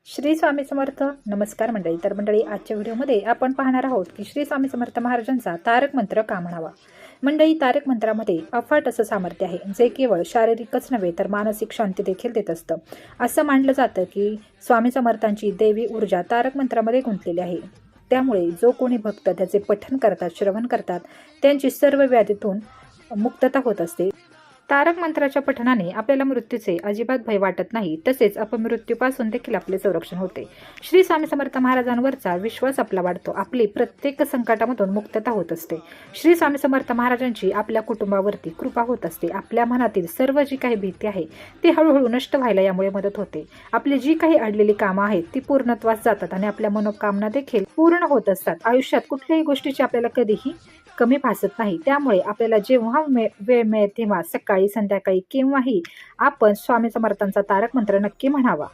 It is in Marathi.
श्री स्वामी समर्थ. नमस्कार मंडळी. तर मंडळी, आजच्या व्हिडिओमध्ये आपण पाहणार आहोत की श्री स्वामी समर्थ महाराजांचा तारक मंत्र का म्हणावा. मंडळी, तारक मंत्रामध्ये अफाट असं सामर्थ्य आहे, जे केवळ शारीरिकच नव्हे तर मानसिक शांती देखील देत असतं. असं मानलं जातं की स्वामी समर्थांची दैवी ऊर्जा तारक मंत्रामध्ये गुंतलेली आहे. त्यामुळे जो कोणी भक्त त्याचे पठण करतात, श्रवण करतात, त्यांची सर्व व्याधीतून मुक्तता होत असते. तारक मंत्राच्या पठणाने आपल्याला मृत्यूचे अजिबात भय वाटत नाही, तसेच अपमृत्यूपासून देखील आपले संरक्षण होते. श्री स्वामी समर्थ महाराजांवरचा विश्वास आपला वाढतो, आपली प्रत्येक संकटामधून मुक्तता होत असते. श्री स्वामी समर्थ महाराजांची आपल्या कुटुंबावरती कृपा होत असते. आपल्या मनातील सर्व जी काही भीती आहे ती हळूहळू नष्ट व्हायला यामुळे मदत होते. आपली जी काही अडलेली कामं आहेत ती पूर्णत्वास जातात आणि आपल्या मनोकामना देखील पूर्ण होत असतात. आयुष्यात कुठल्याही गोष्टीची आपल्याला कधीही कमी भासत नाही. त्यामुळे आपल्याला जेव्हा वेळ मिळेल तेव्हा सकाळी, संध्याकाळी केव्हाही आपण स्वामी समर्थांचा तारक मंत्र नक्की म्हणावा.